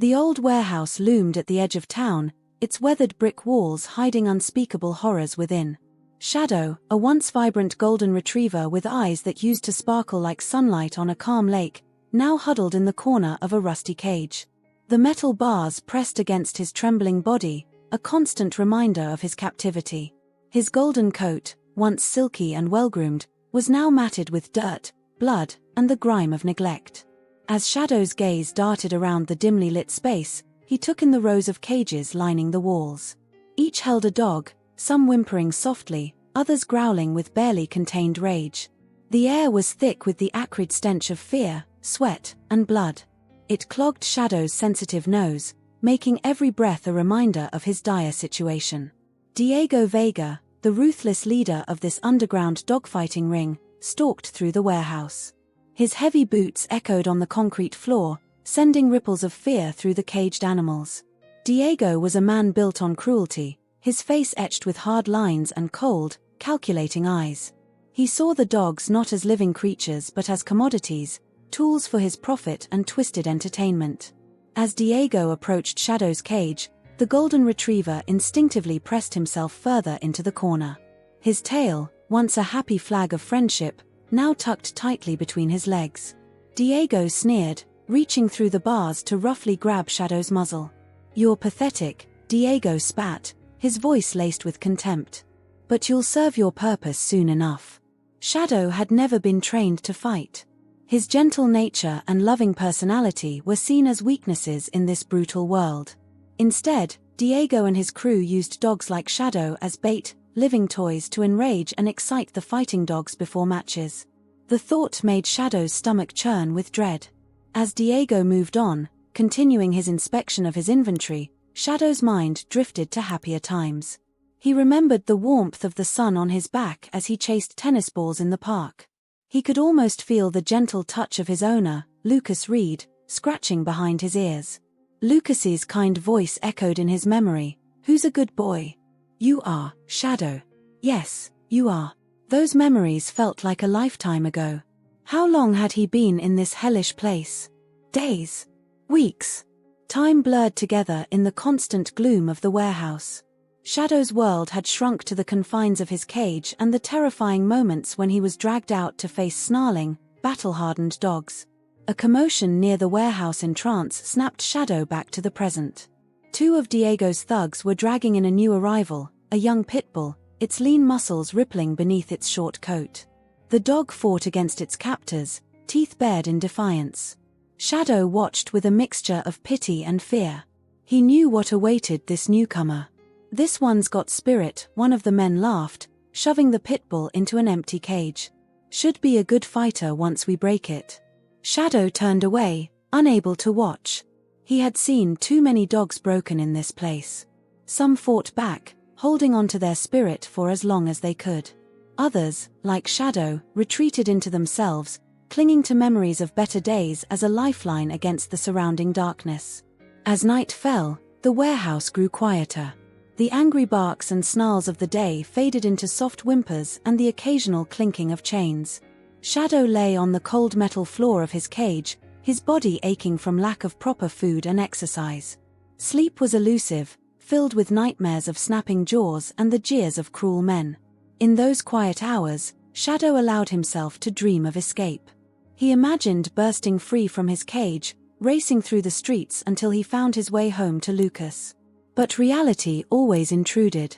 The old warehouse loomed at the edge of town, its weathered brick walls hiding unspeakable horrors within. Shadow, a once vibrant golden retriever with eyes that used to sparkle like sunlight on a calm lake, now huddled in the corner of a rusty cage. The metal bars pressed against his trembling body, a constant reminder of his captivity. His golden coat, once silky and well-groomed, was now matted with dirt, blood, and the grime of neglect. As Shadow's gaze darted around the dimly lit space, he took in the rows of cages lining the walls. Each held a dog, some whimpering softly, others growling with barely contained rage. The air was thick with the acrid stench of fear, sweat, and blood. It clogged Shadow's sensitive nose, making every breath a reminder of his dire situation. Diego Vega, the ruthless leader of this underground dogfighting ring, stalked through the warehouse. His heavy boots echoed on the concrete floor, sending ripples of fear through the caged animals. Diego was a man built on cruelty, his face etched with hard lines and cold, calculating eyes. He saw the dogs not as living creatures but as commodities, tools for his profit and twisted entertainment. As Diego approached Shadow's cage, the golden retriever instinctively pressed himself further into the corner. His tail, once a happy flag of friendship, now tucked tightly between his legs. Diego sneered, reaching through the bars to roughly grab Shadow's muzzle. "You're pathetic," Diego spat, his voice laced with contempt. "But you'll serve your purpose soon enough." Shadow had never been trained to fight. His gentle nature and loving personality were seen as weaknesses in this brutal world. Instead, Diego and his crew used dogs like Shadow as bait, living toys to enrage and excite the fighting dogs before matches. The thought made Shadow's stomach churn with dread. As Diego moved on, continuing his inspection of his inventory, Shadow's mind drifted to happier times. He remembered the warmth of the sun on his back as he chased tennis balls in the park. He could almost feel the gentle touch of his owner, Lucas Reed, scratching behind his ears. Lucas's kind voice echoed in his memory, "Who's a good boy?" "You are, Shadow." "Yes, you are." Those memories felt like a lifetime ago. How long had he been in this hellish place? Days? Weeks? Time blurred together in the constant gloom of the warehouse. Shadow's world had shrunk to the confines of his cage and the terrifying moments when he was dragged out to face snarling, battle-hardened dogs. A commotion near the warehouse entrance snapped Shadow back to the present. Two of Diego's thugs were dragging in a new arrival, a young pit bull, its lean muscles rippling beneath its short coat. The dog fought against its captors, teeth bared in defiance. Shadow watched with a mixture of pity and fear. He knew what awaited this newcomer. "This one's got spirit," one of the men laughed, shoving the pit bull into an empty cage. "Should be a good fighter once we break it." Shadow turned away, unable to watch. He had seen too many dogs broken in this place. Some fought back, holding on to their spirit for as long as they could. Others, like Shadow, retreated into themselves, clinging to memories of better days as a lifeline against the surrounding darkness. As night fell, the warehouse grew quieter. The angry barks and snarls of the day faded into soft whimpers and the occasional clinking of chains. Shadow lay on the cold metal floor of his cage, his body aching from lack of proper food and exercise. Sleep was elusive, filled with nightmares of snapping jaws and the jeers of cruel men. In those quiet hours, Shadow allowed himself to dream of escape. He imagined bursting free from his cage, racing through the streets until he found his way home to Lucas. But reality always intruded.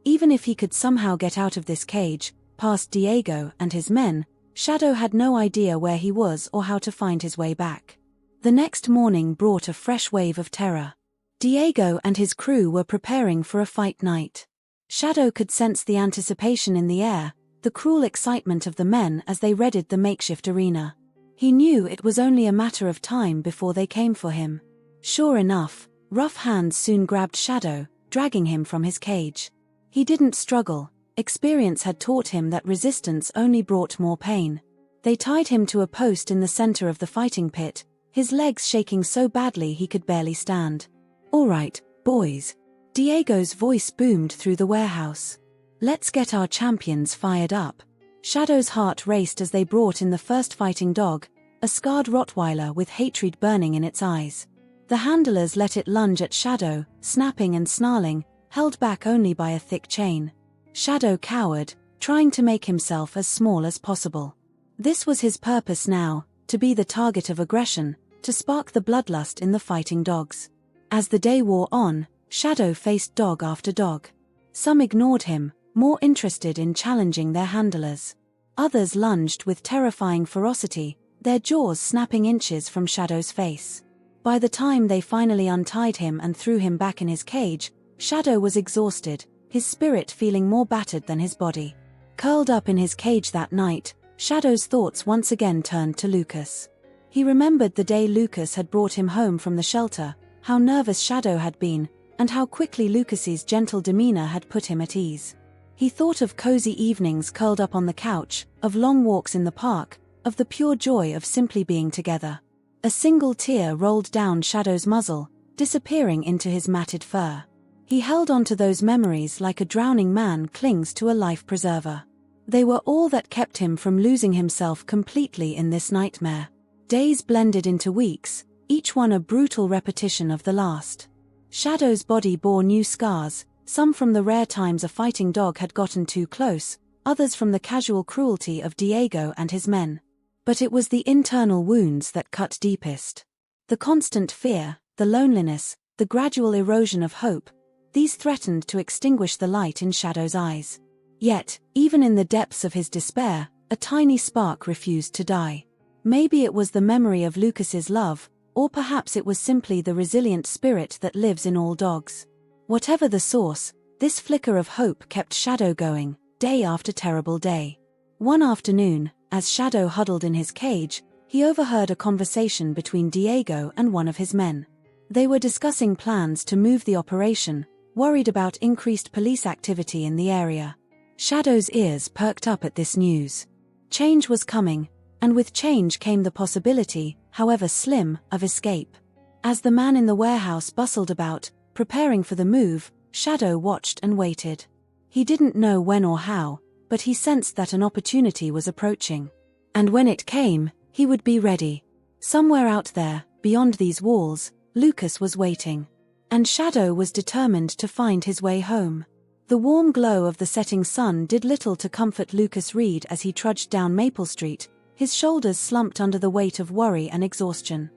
Even if he could somehow get out of this cage, past Diego and his men, Shadow had no idea where he was or how to find his way back. The next morning brought a fresh wave of terror. Diego and his crew were preparing for a fight night. Shadow could sense the anticipation in the air, the cruel excitement of the men as they readied the makeshift arena. He knew it was only a matter of time before they came for him. Sure enough, rough hands soon grabbed Shadow, dragging him from his cage. He didn't struggle. Experience had taught him that resistance only brought more pain. They tied him to a post in the center of the fighting pit, his legs shaking so badly he could barely stand. "All right, boys." Diego's voice boomed through the warehouse. "Let's get our champions fired up." Shadow's heart raced as they brought in the first fighting dog, a scarred Rottweiler with hatred burning in its eyes. The handlers let it lunge at Shadow, snapping and snarling, held back only by a thick chain. Shadow cowered, trying to make himself as small as possible. This was his purpose now, to be the target of aggression, to spark the bloodlust in the fighting dogs. As the day wore on, Shadow faced dog after dog. Some ignored him, more interested in challenging their handlers. Others lunged with terrifying ferocity, their jaws snapping inches from Shadow's face. By the time they finally untied him and threw him back in his cage, Shadow was exhausted, his spirit feeling more battered than his body. Curled up in his cage that night, Shadow's thoughts once again turned to Lucas. He remembered the day Lucas had brought him home from the shelter, how nervous Shadow had been, and how quickly Lucas's gentle demeanor had put him at ease. He thought of cozy evenings curled up on the couch, of long walks in the park, of the pure joy of simply being together. A single tear rolled down Shadow's muzzle, disappearing into his matted fur. He held on to those memories like a drowning man clings to a life preserver. They were all that kept him from losing himself completely in this nightmare. Days blended into weeks, each one a brutal repetition of the last. Shadow's body bore new scars, some from the rare times a fighting dog had gotten too close, others from the casual cruelty of Diego and his men. But it was the internal wounds that cut deepest. The constant fear, the loneliness, the gradual erosion of hope, these threatened to extinguish the light in Shadow's eyes. Yet, even in the depths of his despair, a tiny spark refused to die. Maybe it was the memory of Lucas's love, or perhaps it was simply the resilient spirit that lives in all dogs. Whatever the source, this flicker of hope kept Shadow going, day after terrible day. One afternoon, as Shadow huddled in his cage, he overheard a conversation between Diego and one of his men. They were discussing plans to move the operation, worried about increased police activity in the area. Shadow's ears perked up at this news. Change was coming, and with change came the possibility, however slim, of escape. As the man in the warehouse bustled about, preparing for the move, Shadow watched and waited. He didn't know when or how, but he sensed that an opportunity was approaching. And when it came, he would be ready. Somewhere out there, beyond these walls, Lucas was waiting. And Shadow was determined to find his way home. The warm glow of the setting sun did little to comfort Lucas Reed as he trudged down Maple Street, his shoulders slumped under the weight of worry and exhaustion.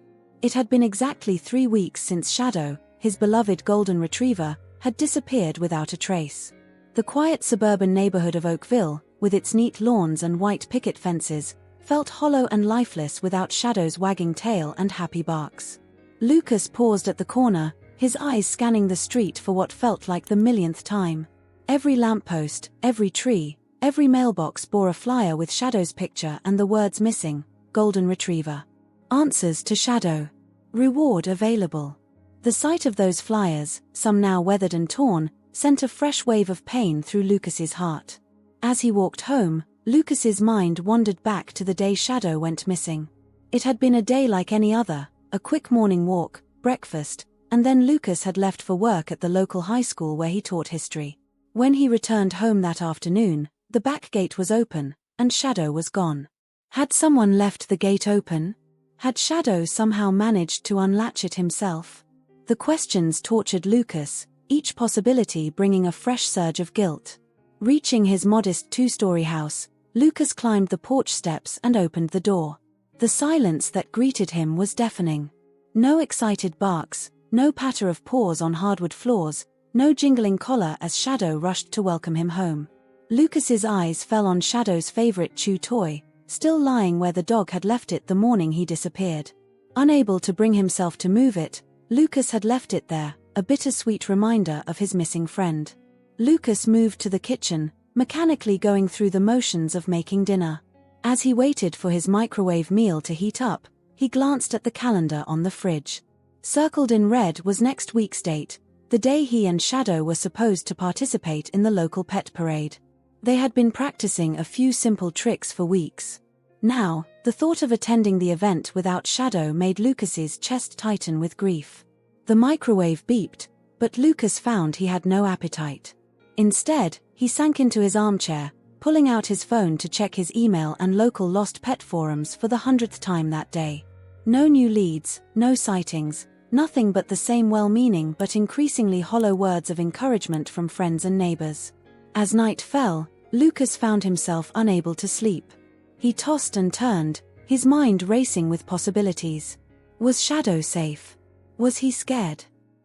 It had been exactly 3 weeks since Shadow, his beloved golden retriever, had disappeared without a trace. The quiet suburban neighborhood of Oakville, with its neat lawns and white picket fences, felt hollow and lifeless without Shadow's wagging tail and happy barks. Lucas paused at the corner, his eyes scanning the street for what felt like the millionth time. Every lamppost, every tree, every mailbox bore a flyer with Shadow's picture and the words missing, Golden Retriever. Answers to Shadow. Reward available. The sight of those flyers, some now weathered and torn, sent a fresh wave of pain through Lucas's heart. As he walked home, Lucas's mind wandered back to the day Shadow went missing. It had been a day like any other, a quick morning walk, breakfast, and then Lucas had left for work at the local high school where he taught history. When he returned home that afternoon, the back gate was open, and Shadow was gone. Had someone left the gate open? Had Shadow somehow managed to unlatch it himself? The questions tortured Lucas, each possibility bringing a fresh surge of guilt. Reaching his modest 2-story house, Lucas climbed the porch steps and opened the door. The silence that greeted him was deafening. No excited barks, no patter of paws on hardwood floors, no jingling collar as Shadow rushed to welcome him home. Lucas's eyes fell on Shadow's favorite chew toy, still lying where the dog had left it the morning he disappeared. Unable to bring himself to move it, Lucas had left it there, a bittersweet reminder of his missing friend. Lucas moved to the kitchen, mechanically going through the motions of making dinner. As he waited for his microwave meal to heat up, he glanced at the calendar on the fridge. Circled in red was next week's date, the day he and Shadow were supposed to participate in the local pet parade. They had been practicing a few simple tricks for weeks. Now, the thought of attending the event without Shadow made Lucas's chest tighten with grief. The microwave beeped, but Lucas found he had no appetite. Instead, he sank into his armchair, pulling out his phone to check his email and local lost pet forums for the 100th time that day. No new leads, no sightings, Nothing but the same well-meaning but increasingly hollow words of encouragement from friends and neighbors. As night fell, Lucas found himself unable to sleep. He tossed and turned, his mind racing with possibilities. Was Shadow safe? Was he scared?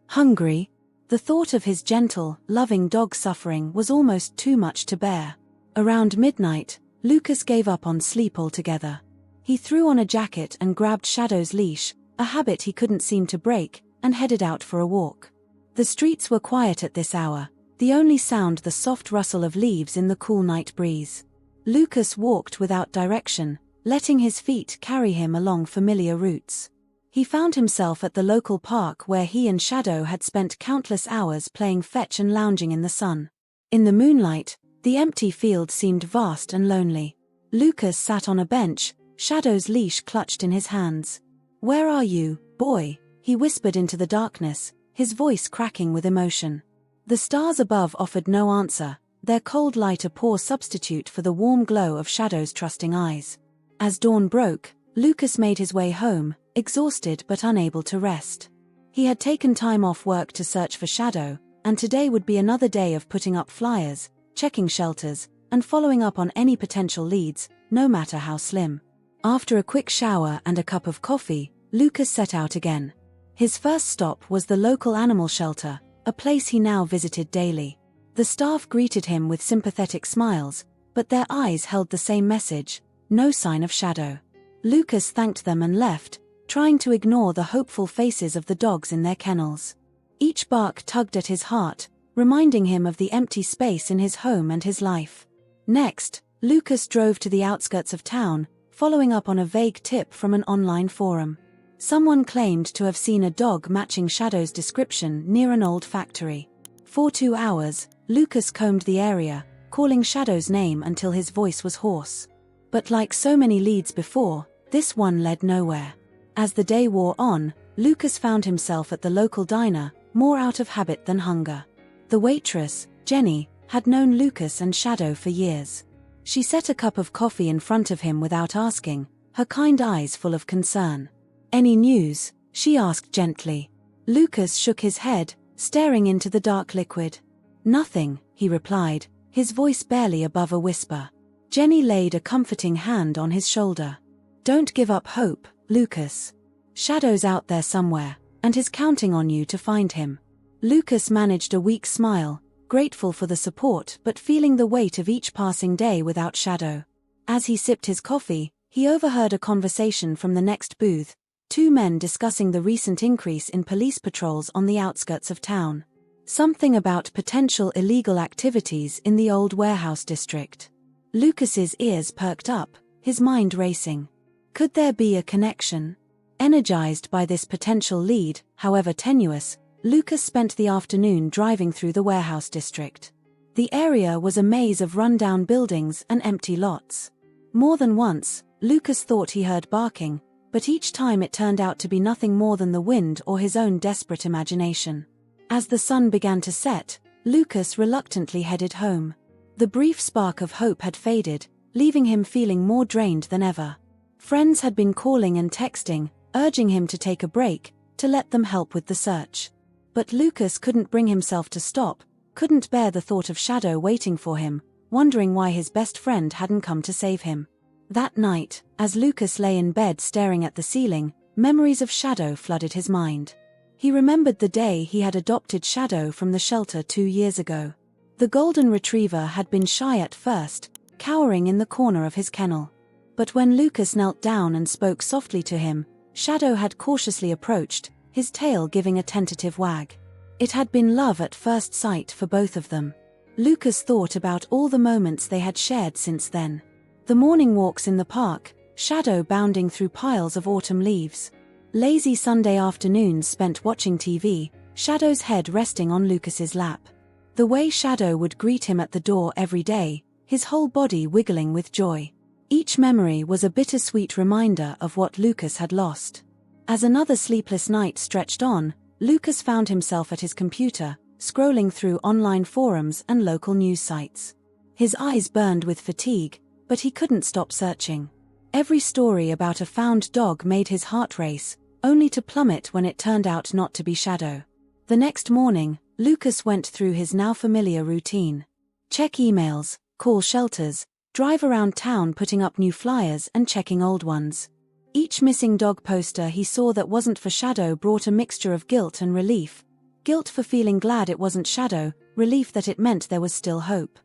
Hungry? The thought of his gentle, loving dog suffering was almost too much to bear. Around midnight, Lucas gave up on sleep altogether. He threw on a jacket and grabbed Shadow's leash, a habit he couldn't seem to break, and headed out for a walk. The streets were quiet at this hour, the only sound the soft rustle of leaves in the cool night breeze. Lucas walked without direction, letting his feet carry him along familiar routes. He found himself at the local park where he and Shadow had spent countless hours playing fetch and lounging in the sun. In the moonlight, the empty field seemed vast and lonely. Lucas sat on a bench, Shadow's leash clutched in his hands. "Where are you, boy?" he whispered into the darkness, his voice cracking with emotion. The stars above offered no answer, their cold light a poor substitute for the warm glow of Shadow's trusting eyes. As dawn broke, Lucas made his way home, exhausted but unable to rest. He had taken time off work to search for Shadow, and today would be another day of putting up flyers, checking shelters, and following up on any potential leads, no matter how slim. After a quick shower and a cup of coffee, Lucas set out again. His first stop was the local animal shelter, a place he now visited daily. The staff greeted him with sympathetic smiles, but their eyes held the same message: no sign of Shadow. Lucas thanked them and left, trying to ignore the hopeful faces of the dogs in their kennels. Each bark tugged at his heart, reminding him of the empty space in his home and his life. Next, Lucas drove to the outskirts of town, following up on a vague tip from an online forum. Someone claimed to have seen a dog matching Shadow's description near an old factory. For 2 hours, Lucas combed the area, calling Shadow's name until his voice was hoarse. But like so many leads before, this one led nowhere. As the day wore on, Lucas found himself at the local diner, more out of habit than hunger. The waitress, Jenny, had known Lucas and Shadow for years. She set a cup of coffee in front of him without asking, her kind eyes full of concern. "Any news?" she asked gently. Lucas shook his head, staring into the dark liquid. "Nothing," he replied, his voice barely above a whisper. Jenny laid a comforting hand on his shoulder. "Don't give up hope, Lucas. Shadow's out there somewhere, and he's counting on you to find him." Lucas managed a weak smile, grateful for the support but feeling the weight of each passing day without Shadow. As he sipped his coffee, he overheard a conversation from the next booth, 2 men discussing the recent increase in police patrols on the outskirts of town. Something about potential illegal activities in the old warehouse district. Lucas's ears perked up, his mind racing. Could there be a connection? Energized by this potential lead, however tenuous, Lucas spent the afternoon driving through the warehouse district. The area was a maze of rundown buildings and empty lots. More than once, Lucas thought he heard barking, but each time it turned out to be nothing more than the wind or his own desperate imagination. As the sun began to set, Lucas reluctantly headed home. The brief spark of hope had faded, leaving him feeling more drained than ever. Friends had been calling and texting, urging him to take a break, to let them help with the search. But Lucas couldn't bring himself to stop, couldn't bear the thought of Shadow waiting for him, wondering why his best friend hadn't come to save him. That night, as Lucas lay in bed staring at the ceiling, memories of Shadow flooded his mind. He remembered the day he had adopted Shadow from the shelter 2 years ago. The golden retriever had been shy at first, cowering in the corner of his kennel. But when Lucas knelt down and spoke softly to him, Shadow had cautiously approached, his tail giving a tentative wag. It had been love at first sight for both of them. Lucas thought about all the moments they had shared since then. The morning walks in the park, Shadow bounding through piles of autumn leaves. Lazy Sunday afternoons spent watching TV, Shadow's head resting on Lucas's lap. The way Shadow would greet him at the door every day, his whole body wiggling with joy. Each memory was a bittersweet reminder of what Lucas had lost. As another sleepless night stretched on, Lucas found himself at his computer, scrolling through online forums and local news sites. His eyes burned with fatigue, but he couldn't stop searching. Every story about a found dog made his heart race, only to plummet when it turned out not to be Shadow. The next morning, Lucas went through his now familiar routine. Check emails, call shelters, drive around town putting up new flyers and checking old ones. Each missing dog poster he saw that wasn't for Shadow brought a mixture of guilt and relief. Guilt for feeling glad it wasn't Shadow, relief that it meant there was still hope.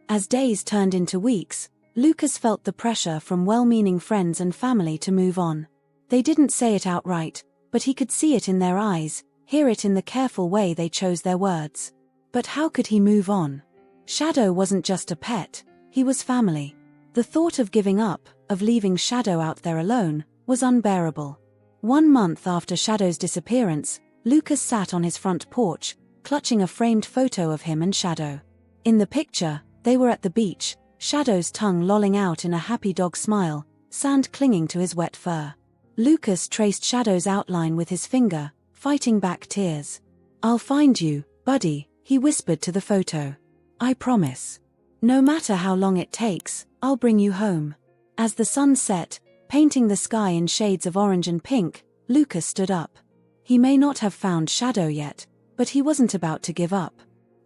As days turned into weeks, Lucas felt the pressure from well-meaning friends and family to move on. They didn't say it outright, but he could see it in their eyes, hear it in the careful way they chose their words. But how could he move on? Shadow wasn't just a pet, he was family. The thought of giving up, of leaving Shadow out there alone, was unbearable. 1 month after Shadow's disappearance, Lucas sat on his front porch, clutching a framed photo of him and Shadow. In the picture, they were at the beach, Shadow's tongue lolling out in a happy dog smile, sand clinging to his wet fur. Lucas traced Shadow's outline with his finger, fighting back tears. "I'll find you, buddy," he whispered to the photo. "I promise. No matter how long it takes, I'll bring you home." As the sun set, painting the sky in shades of orange and pink, Lucas stood up. He may not have found Shadow yet, but he wasn't about to give up.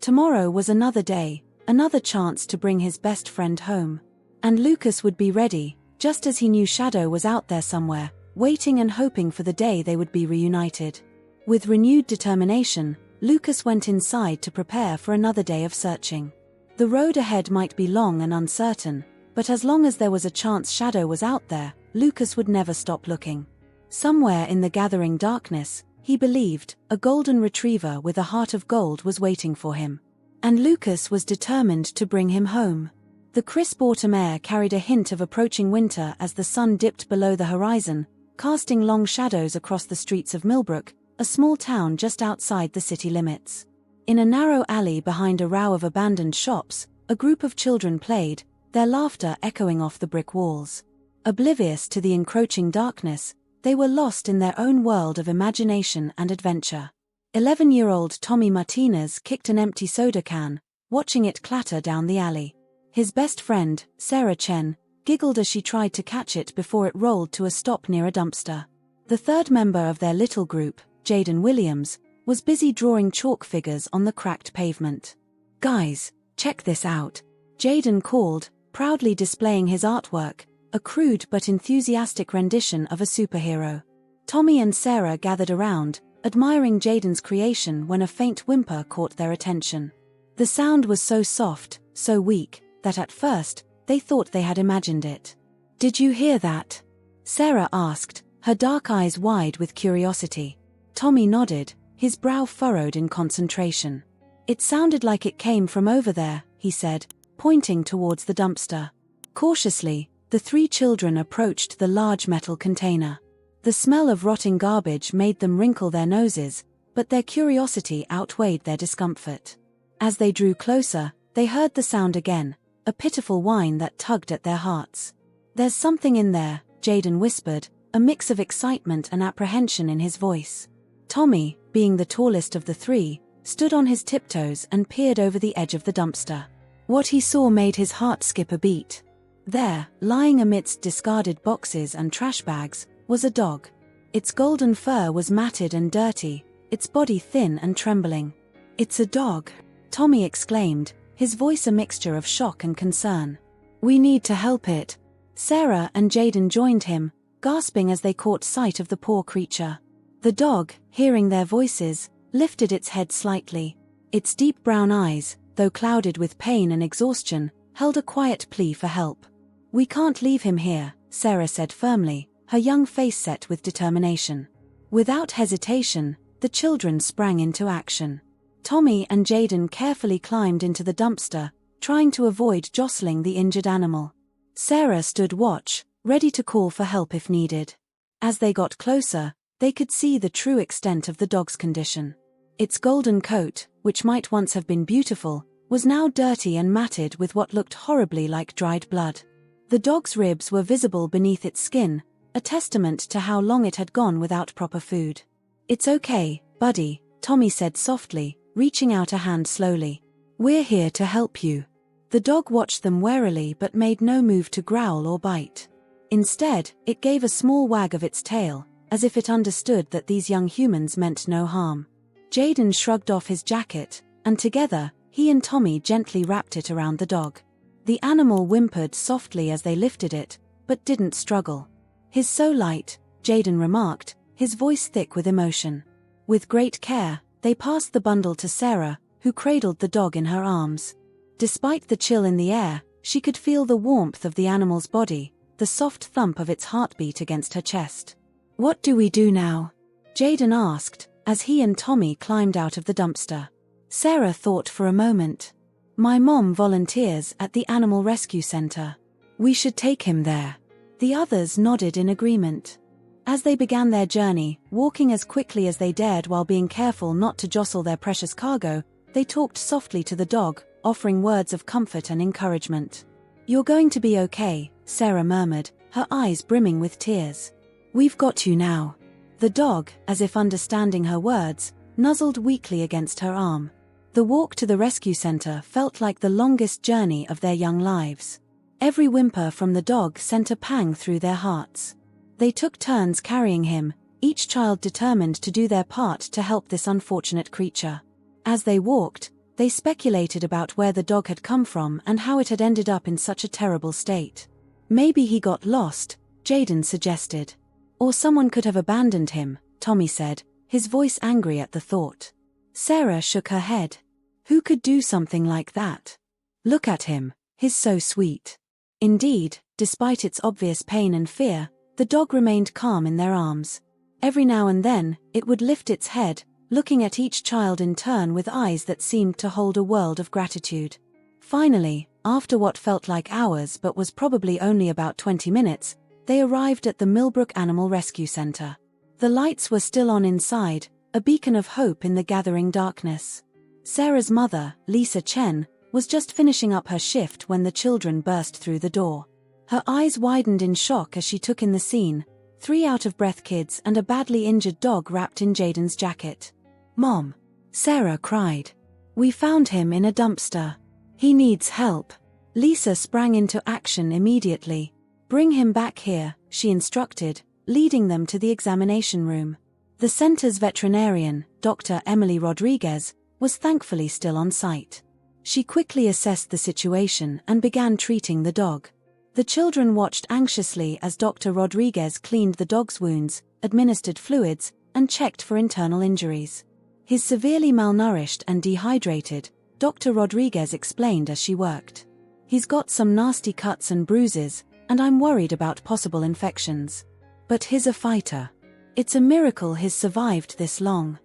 Tomorrow was another day, another chance to bring his best friend home. And Lucas would be ready, just as he knew Shadow was out there somewhere, waiting and hoping for the day they would be reunited. With renewed determination, Lucas went inside to prepare for another day of searching. The road ahead might be long and uncertain, but as long as there was a chance Shadow was out there, Lucas would never stop looking. Somewhere in the gathering darkness, he believed, a golden retriever with a heart of gold was waiting for him. And Lucas was determined to bring him home. The crisp autumn air carried a hint of approaching winter as the sun dipped below the horizon, casting long shadows across the streets of Millbrook, a small town just outside the city limits. In a narrow alley behind a row of abandoned shops, a group of children played, their laughter echoing off the brick walls. Oblivious to the encroaching darkness, they were lost in their own world of imagination and adventure. 11-year-old Tommy Martinez kicked an empty soda can, watching it clatter down the alley. His best friend, Sarah Chen, giggled as she tried to catch it before it rolled to a stop near a dumpster. The third member of their little group, Jaden Williams, was busy drawing chalk figures on the cracked pavement. "Guys, check this out," Jaden called, proudly displaying his artwork, a crude but enthusiastic rendition of a superhero. Tommy and Sarah gathered around, admiring Jaden's creation when a faint whimper caught their attention. The sound was so soft, so weak, that at first, they thought they had imagined it. "Did you hear that?" Sarah asked, her dark eyes wide with curiosity. Tommy nodded, his brow furrowed in concentration. "It sounded like it came from over there," he said, pointing towards the dumpster. Cautiously, the 3 children approached the large metal container. The smell of rotting garbage made them wrinkle their noses, but their curiosity outweighed their discomfort. As they drew closer, they heard the sound again, a pitiful whine that tugged at their hearts. "There's something in there," Jaden whispered, a mix of excitement and apprehension in his voice. Tommy, being the tallest of the 3, stood on his tiptoes and peered over the edge of the dumpster. What he saw made his heart skip a beat. There, lying amidst discarded boxes and trash bags, was a dog. Its golden fur was matted and dirty, its body thin and trembling. "It's a dog," Tommy exclaimed, his voice a mixture of shock and concern. "We need to help it." Sarah and Jaden joined him, gasping as they caught sight of the poor creature. The dog, hearing their voices, lifted its head slightly. Its deep brown eyes, though clouded with pain and exhaustion, held a quiet plea for help. "We can't leave him here," Sarah said firmly, her young face set with determination. Without hesitation, the children sprang into action. Tommy and Jaden carefully climbed into the dumpster, trying to avoid jostling the injured animal. Sarah stood watch, ready to call for help if needed. As they got closer, they could see the true extent of the dog's condition. Its golden coat, which might once have been beautiful, was now dirty and matted with what looked horribly like dried blood. The dog's ribs were visible beneath its skin, a testament to how long it had gone without proper food. "It's okay, buddy," Tommy said softly, reaching out a hand slowly. "We're here to help you." The dog watched them warily but made no move to growl or bite. Instead, it gave a small wag of its tail, as if it understood that these young humans meant no harm. Jaden shrugged off his jacket, and together, he and Tommy gently wrapped it around the dog. The animal whimpered softly as they lifted it, but didn't struggle. "He's so light," Jaden remarked, his voice thick with emotion. With great care, they passed the bundle to Sarah, who cradled the dog in her arms. Despite the chill in the air, she could feel the warmth of the animal's body, the soft thump of its heartbeat against her chest. "What do we do now?" Jaden asked, as he and Tommy climbed out of the dumpster. Sarah thought for a moment. "My mom volunteers at the Animal Rescue Center. We should take him there." The others nodded in agreement. As they began their journey, walking as quickly as they dared while being careful not to jostle their precious cargo, they talked softly to the dog, offering words of comfort and encouragement. "You're going to be okay," Sarah murmured, her eyes brimming with tears. "We've got you now." The dog, as if understanding her words, nuzzled weakly against her arm. The walk to the rescue center felt like the longest journey of their young lives. Every whimper from the dog sent a pang through their hearts. They took turns carrying him, each child determined to do their part to help this unfortunate creature. As they walked, they speculated about where the dog had come from and how it had ended up in such a terrible state. "Maybe he got lost," Jaden suggested. "Or someone could have abandoned him," Tommy said, his voice angry at the thought. Sarah shook her head. "Who could do something like that? Look at him, he's so sweet." Indeed, despite its obvious pain and fear, the dog remained calm in their arms. Every now and then, it would lift its head, looking at each child in turn with eyes that seemed to hold a world of gratitude. Finally, after what felt like hours but was probably only about 20 minutes, they arrived at the Millbrook Animal Rescue Center. The lights were still on inside, a beacon of hope in the gathering darkness. Sarah's mother, Lisa Chen, was just finishing up her shift when the children burst through the door. Her eyes widened in shock as she took in the scene, 3 out-of-breath kids and a badly injured dog wrapped in Jaden's jacket. "Mom!" Sarah cried. "We found him in a dumpster. He needs help." Lisa sprang into action immediately. "Bring him back here," she instructed, leading them to the examination room. The center's veterinarian, Dr. Emily Rodriguez, was thankfully still on site. She quickly assessed the situation and began treating the dog. The children watched anxiously as Dr. Rodriguez cleaned the dog's wounds, administered fluids, and checked for internal injuries. "He's severely malnourished and dehydrated," Dr. Rodriguez explained as she worked. "He's got some nasty cuts and bruises, and I'm worried about possible infections. But he's a fighter. It's a miracle he's survived this long."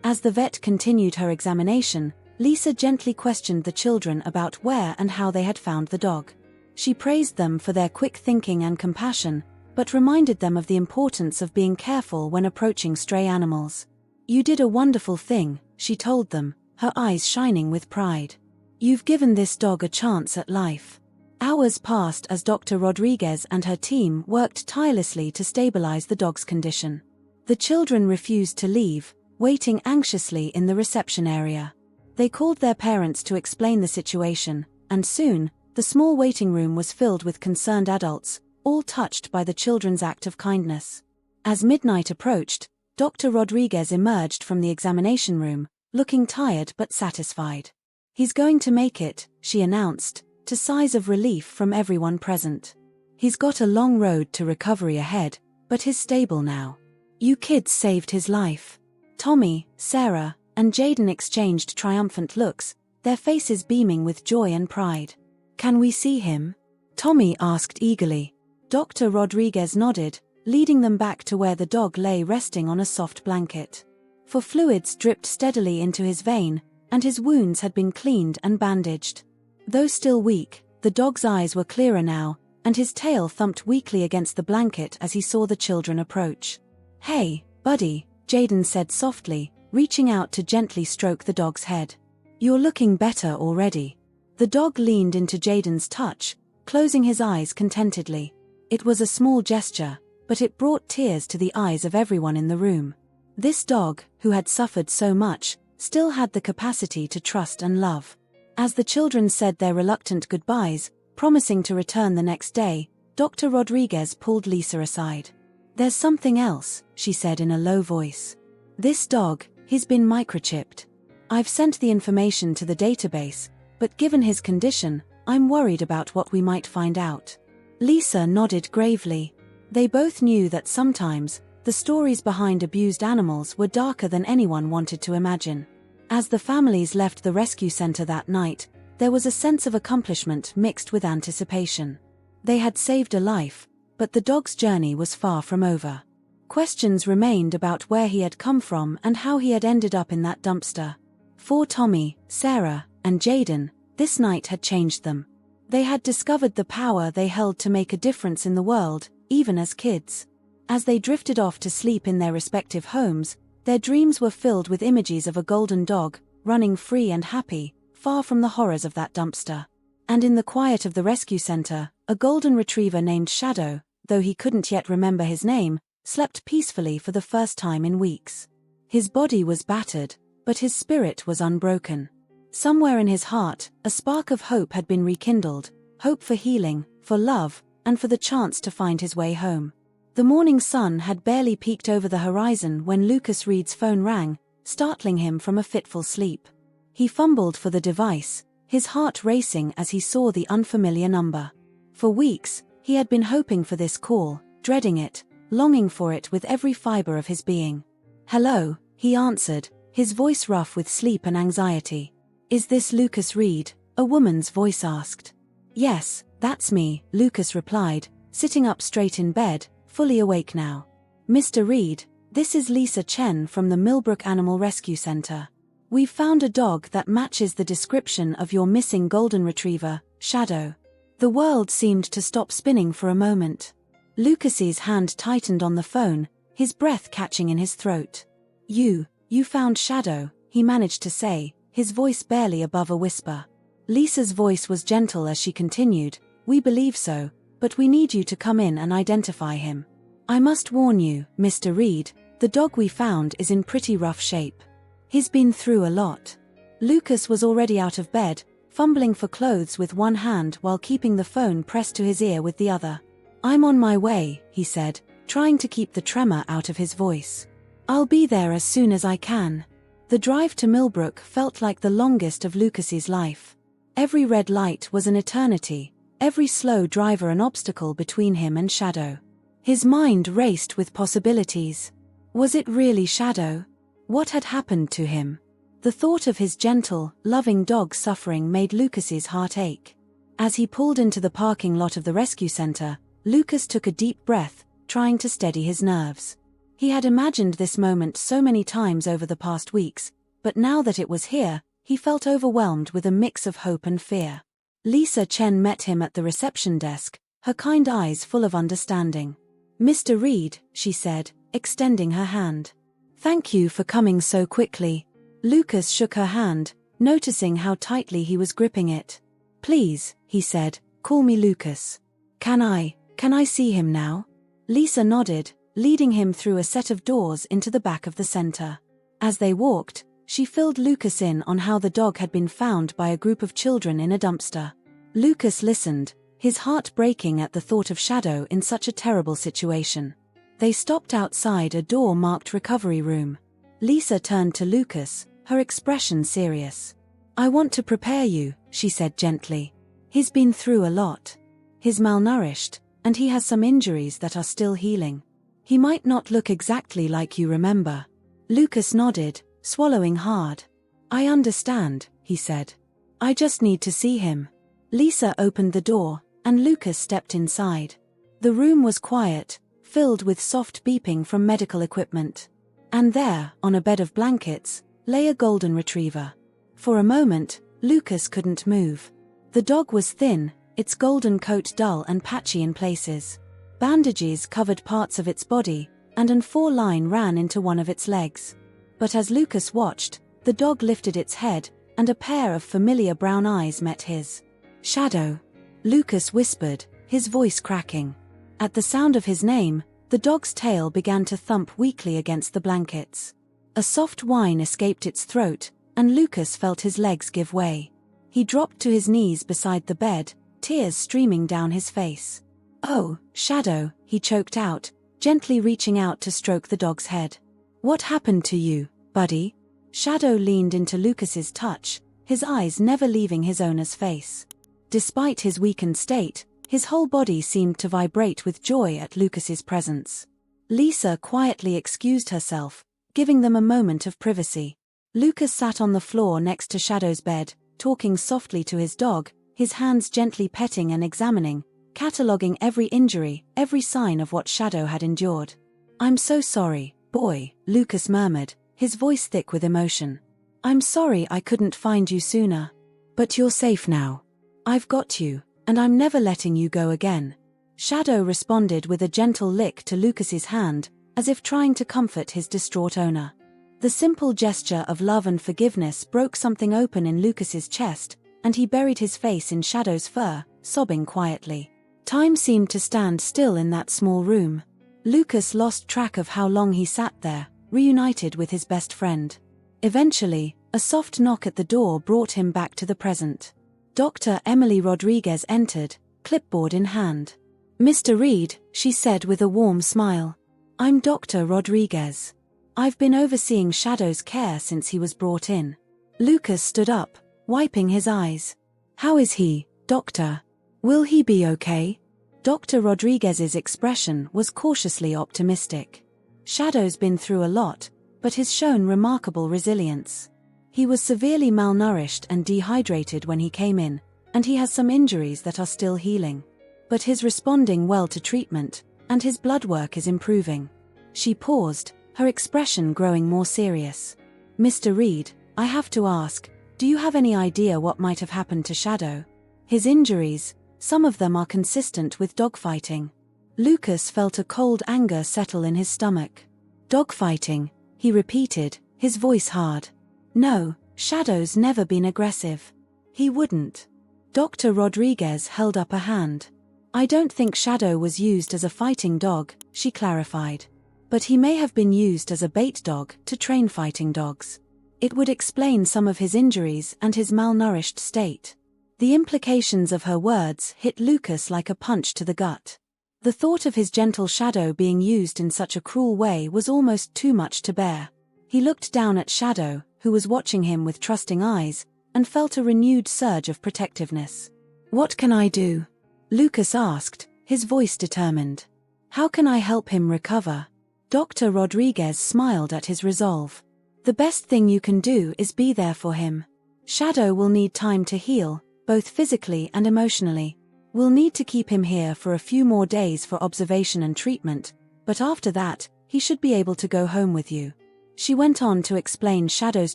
As the vet continued her examination, Lisa gently questioned the children about where and how they had found the dog. She praised them for their quick thinking and compassion, but reminded them of the importance of being careful when approaching stray animals. "You did a wonderful thing," she told them, her eyes shining with pride. "You've given this dog a chance at life." Hours passed as Dr. Rodriguez and her team worked tirelessly to stabilize the dog's condition. The children refused to leave, waiting anxiously in the reception area. They called their parents to explain the situation, and soon, the small waiting room was filled with concerned adults, all touched by the children's act of kindness. As midnight approached, Dr. Rodriguez emerged from the examination room, looking tired but satisfied. "He's going to make it," she announced, to sighs of relief from everyone present. "He's got a long road to recovery ahead, but he's stable now. You kids saved his life." Tommy, Sarah, and Jaden exchanged triumphant looks, their faces beaming with joy and pride. "Can we see him?" Tommy asked eagerly. Dr. Rodriguez nodded, leading them back to where the dog lay resting on a soft blanket. For fluids dripped steadily into his vein, and his wounds had been cleaned and bandaged. Though still weak, the dog's eyes were clearer now, and his tail thumped weakly against the blanket as he saw the children approach. "Hey, buddy," Jaden said softly, reaching out to gently stroke the dog's head. "You're looking better already." The dog leaned into Jaden's touch, closing his eyes contentedly. It was a small gesture, but it brought tears to the eyes of everyone in the room. This dog, who had suffered so much, still had the capacity to trust and love. As the children said their reluctant goodbyes, promising to return the next day, Dr. Rodriguez pulled Lisa aside. There's something else, she said in a low voice. This dog, he's been microchipped. I've sent the information to the database, but given his condition, I'm worried about what we might find out. Lisa nodded gravely. They both knew that sometimes, the stories behind abused animals were darker than anyone wanted to imagine. As the families left the rescue center that night, there was a sense of accomplishment mixed with anticipation. They had saved a life, but the dog's journey was far from over. Questions remained about where he had come from and how he had ended up in that dumpster. For Tommy, Sarah, and Jaden, this night had changed them. They had discovered the power they held to make a difference in the world, even as kids. As they drifted off to sleep in their respective homes, their dreams were filled with images of a golden dog, running free and happy, far from the horrors of that dumpster. And in the quiet of the rescue center, a golden retriever named Shadow, though he couldn't yet remember his name, slept peacefully for the first time in weeks. His body was battered, but his spirit was unbroken. Somewhere in his heart, a spark of hope had been rekindled, hope for healing, for love, and for the chance to find his way home. The morning sun had barely peeked over the horizon when Lucas Reed's phone rang, startling him from a fitful sleep. He fumbled for the device, his heart racing as he saw the unfamiliar number. For weeks, he had been hoping for this call, dreading it, longing for it with every fiber of his being. "Hello," he answered, his voice rough with sleep and anxiety. "Is this Lucas Reed?" a woman's voice asked. "Yes, that's me," Lucas replied, sitting up straight in bed, fully awake now. "Mr. Reed, this is Lisa Chen from the Millbrook Animal Rescue Center. We've found a dog that matches the description of your missing golden retriever, Shadow." The world seemed to stop spinning for a moment. Lucas's hand tightened on the phone, his breath catching in his throat. You found Shadow," he managed to say, his voice barely above a whisper. Lisa's voice was gentle as she continued, "We believe so, but we need you to come in and identify him. I must warn you, Mr. Reed, the dog we found is in pretty rough shape. He's been through a lot." Lucas was already out of bed, fumbling for clothes with one hand while keeping the phone pressed to his ear with the other. "I'm on my way," he said, trying to keep the tremor out of his voice. "I'll be there as soon as I can." The drive to Millbrook felt like the longest of Lucas's life. Every red light was an eternity, every slow driver an obstacle between him and Shadow. His mind raced with possibilities. Was it really Shadow? What had happened to him? The thought of his gentle, loving dog suffering made Lucas's heart ache. As he pulled into the parking lot of the rescue center, Lucas took a deep breath, trying to steady his nerves. He had imagined this moment so many times over the past weeks, but now that it was here, he felt overwhelmed with a mix of hope and fear. Lisa Chen met him at the reception desk, her kind eyes full of understanding. "Mr. Reed," she said, extending her hand. "Thank you for coming so quickly." Lucas shook her hand, noticing how tightly he was gripping it. "Please," he said, "call me Lucas. Can I see him now?" Lisa nodded, leading him through a set of doors into the back of the center. As they walked, she filled Lucas in on how the dog had been found by a group of children in a dumpster. Lucas listened, his heart breaking at the thought of Shadow in such a terrible situation. They stopped outside a door marked recovery room. Lisa turned to Lucas, her expression serious. "I want to prepare you," she said gently. "He's been through a lot. He's malnourished, and he has some injuries that are still healing. He might not look exactly like you remember." Lucas nodded, swallowing hard. "I understand," he said. "I just need to see him." Lisa opened the door, and Lucas stepped inside. The room was quiet, filled with soft beeping from medical equipment. And there, on a bed of blankets, lay a golden retriever. For a moment, Lucas couldn't move. The dog was thin, its golden coat dull and patchy in places. Bandages covered parts of its body, and an four line ran into one of its legs. But as Lucas watched, the dog lifted its head, and a pair of familiar brown eyes met his. "Shadow," Lucas whispered, his voice cracking. At the sound of his name, the dog's tail began to thump weakly against the blankets. A soft whine escaped its throat, and Lucas felt his legs give way. He dropped to his knees beside the bed, tears streaming down his face. "Oh, Shadow," he choked out, gently reaching out to stroke the dog's head. "What happened to you, buddy?" Shadow leaned into Lucas's touch, his eyes never leaving his owner's face. Despite his weakened state, his whole body seemed to vibrate with joy at Lucas's presence. Lisa quietly excused herself, giving them a moment of privacy. Lucas sat on the floor next to Shadow's bed, talking softly to his dog, his hands gently petting and examining, cataloguing every injury, every sign of what Shadow had endured. "I'm so sorry, boy," Lucas murmured, his voice thick with emotion. "I'm sorry I couldn't find you sooner. But you're safe now. I've got you, and I'm never letting you go again." Shadow responded with a gentle lick to Lucas's hand, as if trying to comfort his distraught owner. The simple gesture of love and forgiveness broke something open in Lucas's chest, and he buried his face in Shadow's fur, sobbing quietly. Time seemed to stand still in that small room. Lucas lost track of how long he sat there, reunited with his best friend. Eventually, a soft knock at the door brought him back to the present. Dr. Emily Rodriguez entered, clipboard in hand. "Mr. Reed," she said with a warm smile. "I'm Dr. Rodriguez. I've been overseeing Shadow's care since he was brought in." Lucas stood up, wiping his eyes. "How is he, doctor? Will he be okay?" Dr. Rodriguez's expression was cautiously optimistic. "Shadow's been through a lot, but has shown remarkable resilience. He was severely malnourished and dehydrated when he came in, and he has some injuries that are still healing. But he's responding well to treatment, and his blood work is improving." She paused, her expression growing more serious. "Mr. Reed, I have to ask, do you have any idea what might have happened to Shadow? His injuries, some of them are consistent with dogfighting." Lucas felt a cold anger settle in his stomach. "Dogfighting," he repeated, his voice hard. "No, Shadow's never been aggressive. He wouldn't." Dr. Rodriguez held up a hand. "I don't think Shadow was used as a fighting dog," she clarified. "But he may have been used as a bait dog to train fighting dogs. It would explain some of his injuries and his malnourished state." The implications of her words hit Lucas like a punch to the gut. The thought of his gentle Shadow being used in such a cruel way was almost too much to bear. He looked down at Shadow, who was watching him with trusting eyes, and felt a renewed surge of protectiveness. "What can I do?" Lucas asked, his voice determined. "How can I help him recover?" Dr. Rodriguez smiled at his resolve. "The best thing you can do is be there for him. Shadow will need time to heal, both physically and emotionally. We'll need to keep him here for a few more days for observation and treatment, but after that, he should be able to go home with you." She went on to explain Shadow's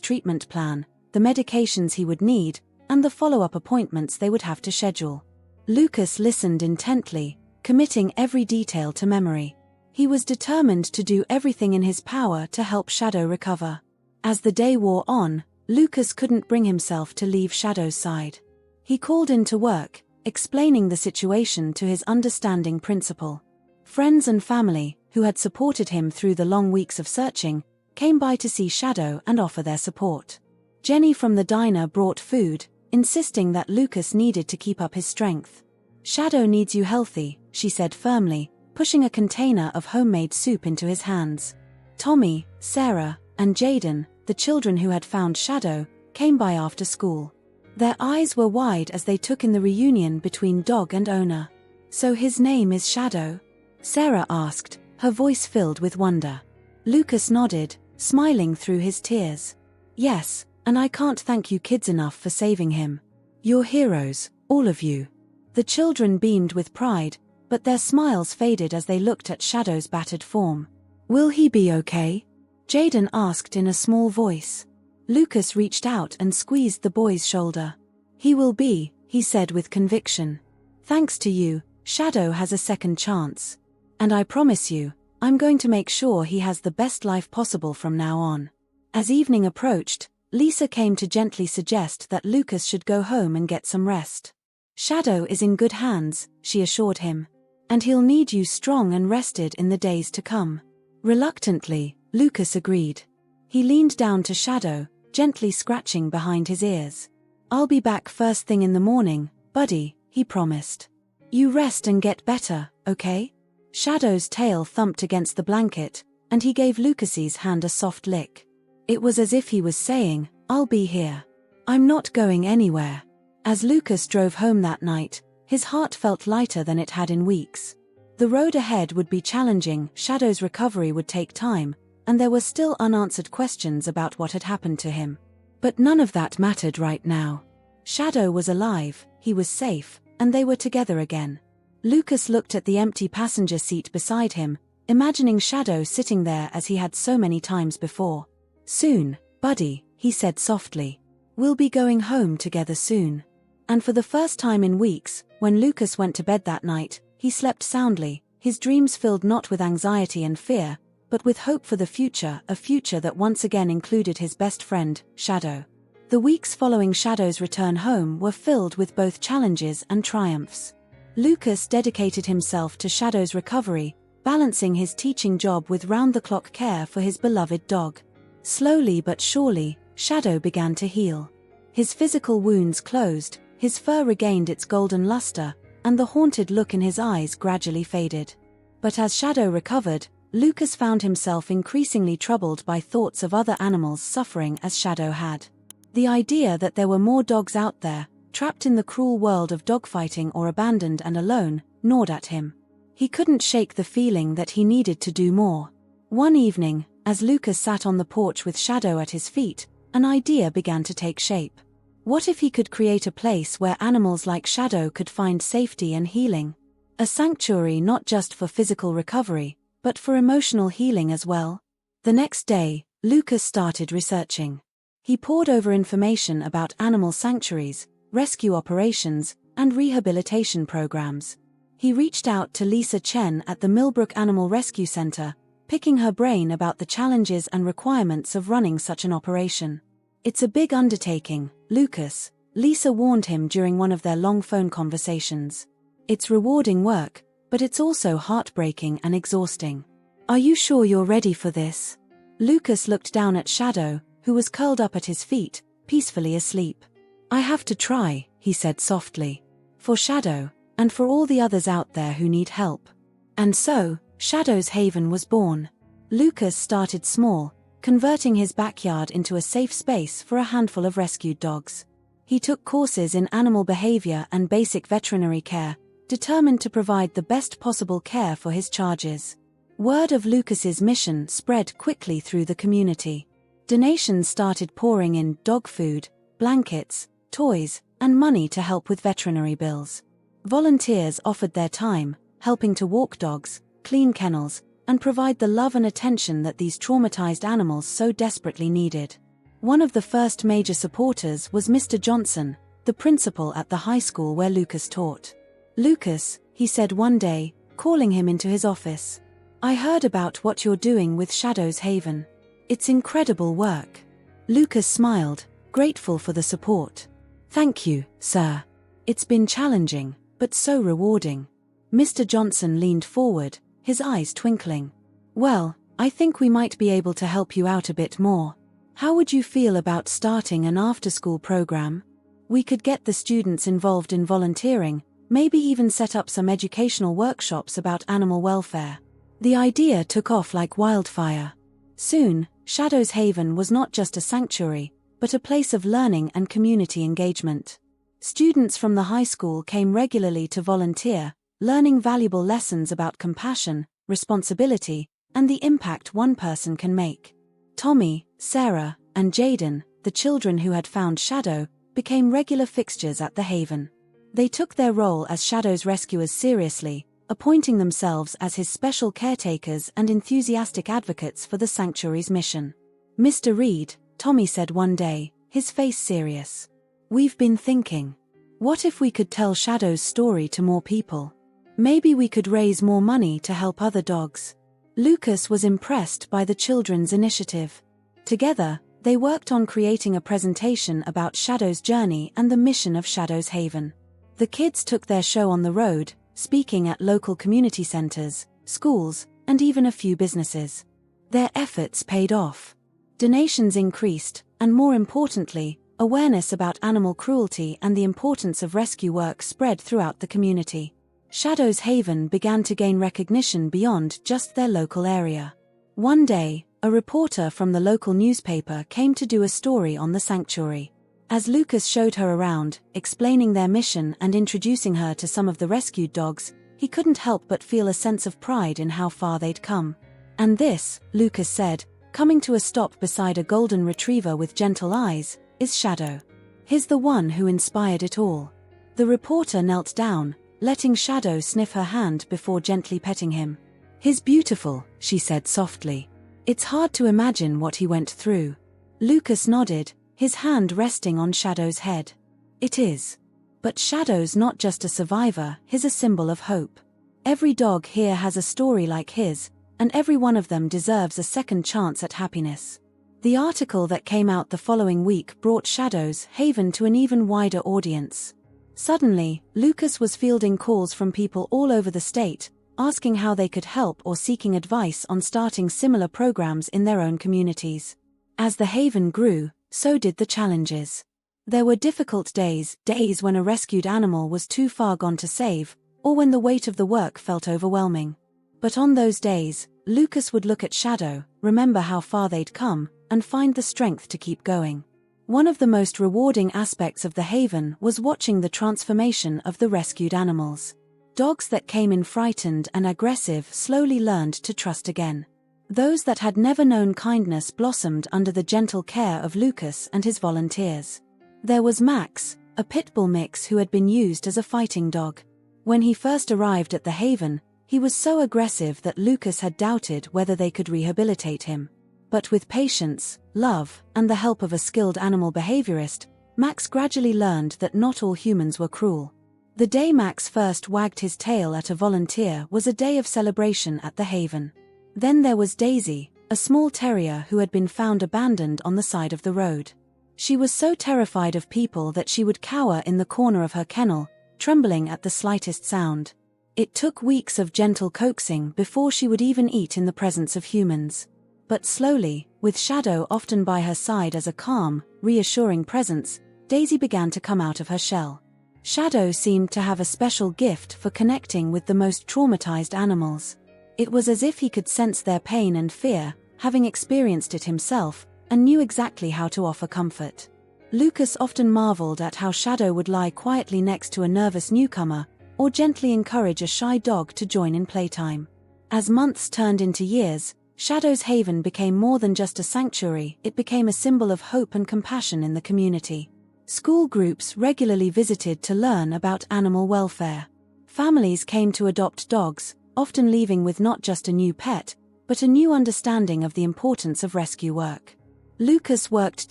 treatment plan, the medications he would need, and the follow-up appointments they would have to schedule. Lucas listened intently, committing every detail to memory. He was determined to do everything in his power to help Shadow recover. As the day wore on, Lucas couldn't bring himself to leave Shadow's side. He called in to work, explaining the situation to his understanding principal. Friends and family, who had supported him through the long weeks of searching, came by to see Shadow and offer their support. Jenny from the diner brought food, insisting that Lucas needed to keep up his strength. "Shadow needs you healthy," she said firmly, pushing a container of homemade soup into his hands. Tommy, Sarah, and Jaden, the children who had found Shadow, came by after school. Their eyes were wide as they took in the reunion between dog and owner. "So his name is Shadow?" Sarah asked, her voice filled with wonder. Lucas nodded, smiling through his tears. "Yes, and I can't thank you kids enough for saving him. You're heroes, all of you." The children beamed with pride, but their smiles faded as they looked at Shadow's battered form. "Will he be okay?" Jaden asked in a small voice. Lucas reached out and squeezed the boy's shoulder. "He will be," he said with conviction. "Thanks to you, Shadow has a second chance. And I promise you, I'm going to make sure he has the best life possible from now on." As evening approached, Lisa came to gently suggest that Lucas should go home and get some rest. "Shadow is in good hands," she assured him. "And he'll need you strong and rested in the days to come." Reluctantly, Lucas agreed. He leaned down to Shadow, gently scratching behind his ears. "I'll be back first thing in the morning, buddy," he promised. "You rest and get better, okay?" Shadow's tail thumped against the blanket, and he gave Lucas's hand a soft lick. It was as if he was saying, "I'll be here. I'm not going anywhere." As Lucas drove home that night, his heart felt lighter than it had in weeks. The road ahead would be challenging, Shadow's recovery would take time, and there were still unanswered questions about what had happened to him. But none of that mattered right now. Shadow was alive, he was safe, and they were together again. Lucas looked at the empty passenger seat beside him, imagining Shadow sitting there as he had so many times before. "Soon, buddy," he said softly. "We'll be going home together soon." And for the first time in weeks, when Lucas went to bed that night, he slept soundly, his dreams filled not with anxiety and fear, but with hope for the future, a future that once again included his best friend, Shadow. The weeks following Shadow's return home were filled with both challenges and triumphs. Lucas dedicated himself to Shadow's recovery, balancing his teaching job with round-the-clock care for his beloved dog. Slowly but surely, Shadow began to heal. His physical wounds closed, his fur regained its golden luster, and the haunted look in his eyes gradually faded. But as Shadow recovered, Lucas found himself increasingly troubled by thoughts of other animals suffering as Shadow had. The idea that there were more dogs out there, trapped in the cruel world of dogfighting or abandoned and alone, gnawed at him. He couldn't shake the feeling that he needed to do more. One evening, as Lucas sat on the porch with Shadow at his feet, an idea began to take shape. What if he could create a place where animals like Shadow could find safety and healing? A sanctuary not just for physical recovery, but for emotional healing as well. The next day, Lucas started researching. He pored over information about animal sanctuaries, rescue operations, and rehabilitation programs. He reached out to Lisa Chen at the Millbrook Animal Rescue Center, picking her brain about the challenges and requirements of running such an operation. "It's a big undertaking, Lucas," Lisa warned him during one of their long phone conversations. "It's rewarding work, but it's also heartbreaking and exhausting. Are you sure you're ready for this?" Lucas looked down at Shadow, who was curled up at his feet, peacefully asleep. "I have to try," he said softly. "For Shadow, and for all the others out there who need help." And so, Shadow's Haven was born. Lucas started small, converting his backyard into a safe space for a handful of rescued dogs. He took courses in animal behavior and basic veterinary care, determined to provide the best possible care for his charges. Word of Lucas's mission spread quickly through the community. Donations started pouring in: dog food, blankets, toys, and money to help with veterinary bills. Volunteers offered their time, helping to walk dogs, clean kennels, and provide the love and attention that these traumatized animals so desperately needed. One of the first major supporters was Mr. Johnson, the principal at the high school where Lucas taught. "Lucas," he said one day, calling him into his office, "I heard about what you're doing with Shadow's Haven. It's incredible work." Lucas smiled, grateful for the support. "Thank you, sir. It's been challenging, but so rewarding." Mr. Johnson leaned forward, his eyes twinkling. "Well, I think we might be able to help you out a bit more. How would you feel about starting an after-school program? We could get the students involved in volunteering, maybe even set up some educational workshops about animal welfare." The idea took off like wildfire. Soon, Shadow's Haven was not just a sanctuary, but a place of learning and community engagement. Students from the high school came regularly to volunteer, learning valuable lessons about compassion, responsibility, and the impact one person can make. Tommy, Sarah, and Jaden, the children who had found Shadow, became regular fixtures at the Haven. They took their role as Shadow's rescuers seriously, appointing themselves as his special caretakers and enthusiastic advocates for the sanctuary's mission. "Mr. Reed," Tommy said one day, his face serious, "we've been thinking. What if we could tell Shadow's story to more people? Maybe we could raise more money to help other dogs." Lucas was impressed by the children's initiative. Together, they worked on creating a presentation about Shadow's journey and the mission of Shadow's Haven. The kids took their show on the road, speaking at local community centers, schools, and even a few businesses. Their efforts paid off. Donations increased, and more importantly, awareness about animal cruelty and the importance of rescue work spread throughout the community. Shadow's Haven began to gain recognition beyond just their local area. One day, a reporter from the local newspaper came to do a story on the sanctuary. As Lucas showed her around, explaining their mission and introducing her to some of the rescued dogs, he couldn't help but feel a sense of pride in how far they'd come. And this, Lucas said, coming to a stop beside a golden retriever with gentle eyes, is Shadow. He's the one who inspired it all. The reporter knelt down, letting Shadow sniff her hand before gently petting him. He's beautiful, she said softly. It's hard to imagine what he went through. Lucas nodded, his hand resting on Shadow's head. It is. But Shadow's not just a survivor, he's a symbol of hope. Every dog here has a story like his, and every one of them deserves a second chance at happiness. The article that came out the following week brought Shadow's Haven to an even wider audience. Suddenly, Lucas was fielding calls from people all over the state, asking how they could help or seeking advice on starting similar programs in their own communities. As the Haven grew, so did the challenges. There were difficult days when a rescued animal was too far gone to save, or when the weight of the work felt overwhelming. But on those days, Lucas would look at Shadow, remember how far they'd come, and find the strength to keep going. One of the most rewarding aspects of the Haven was watching the transformation of the rescued animals. Dogs that came in frightened and aggressive slowly learned to trust again. Those that had never known kindness blossomed under the gentle care of Lucas and his volunteers. There was Max, a pit bull mix who had been used as a fighting dog. When he first arrived at the Haven, he was so aggressive that Lucas had doubted whether they could rehabilitate him. But with patience, love, and the help of a skilled animal behaviorist, Max gradually learned that not all humans were cruel. The day Max first wagged his tail at a volunteer was a day of celebration at the Haven. Then there was Daisy, a small terrier who had been found abandoned on the side of the road. She was so terrified of people that she would cower in the corner of her kennel, trembling at the slightest sound. It took weeks of gentle coaxing before she would even eat in the presence of humans. But slowly, with Shadow often by her side as a calm, reassuring presence, Daisy began to come out of her shell. Shadow seemed to have a special gift for connecting with the most traumatized animals. It was as if he could sense their pain and fear, having experienced it himself, and knew exactly how to offer comfort. Lucas often marveled at how Shadow would lie quietly next to a nervous newcomer, or gently encourage a shy dog to join in playtime. As months turned into years, Shadow's Haven became more than just a sanctuary, it became a symbol of hope and compassion in the community. School groups regularly visited to learn about animal welfare. Families came to adopt dogs, often leaving with not just a new pet, but a new understanding of the importance of rescue work. Lucas worked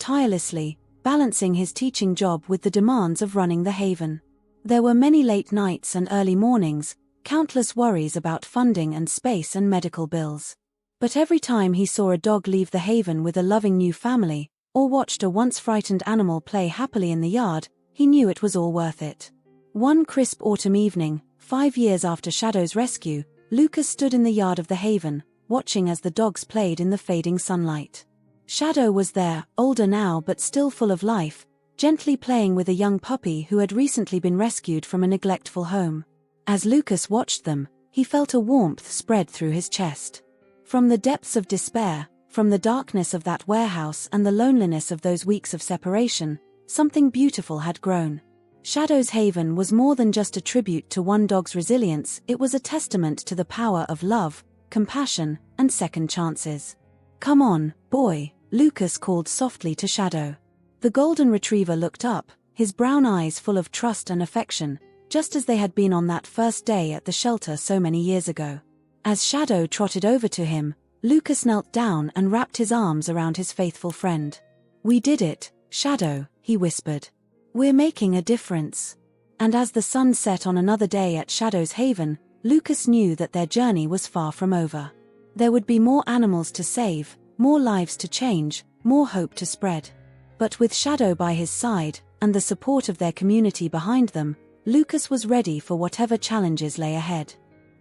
tirelessly, balancing his teaching job with the demands of running the Haven. There were many late nights and early mornings, countless worries about funding and space and medical bills. But every time he saw a dog leave the Haven with a loving new family, or watched a once frightened animal play happily in the yard, he knew it was all worth it. One crisp autumn evening, 5 years after Shadow's rescue, Lucas stood in the yard of the Haven, watching as the dogs played in the fading sunlight. Shadow was there, older now but still full of life, gently playing with a young puppy who had recently been rescued from a neglectful home. As Lucas watched them, he felt a warmth spread through his chest. From the depths of despair, from the darkness of that warehouse and the loneliness of those weeks of separation, something beautiful had grown. Shadow's Haven was more than just a tribute to one dog's resilience, it was a testament to the power of love, compassion, and second chances. "Come on, boy," Lucas called softly to Shadow. The golden retriever looked up, his brown eyes full of trust and affection, just as they had been on that first day at the shelter so many years ago. As Shadow trotted over to him, Lucas knelt down and wrapped his arms around his faithful friend. "We did it, Shadow," he whispered. "We're making a difference." And as the sun set on another day at Shadow's Haven, Lucas knew that their journey was far from over. There would be more animals to save, more lives to change, more hope to spread. But with Shadow by his side, and the support of their community behind them, Lucas was ready for whatever challenges lay ahead.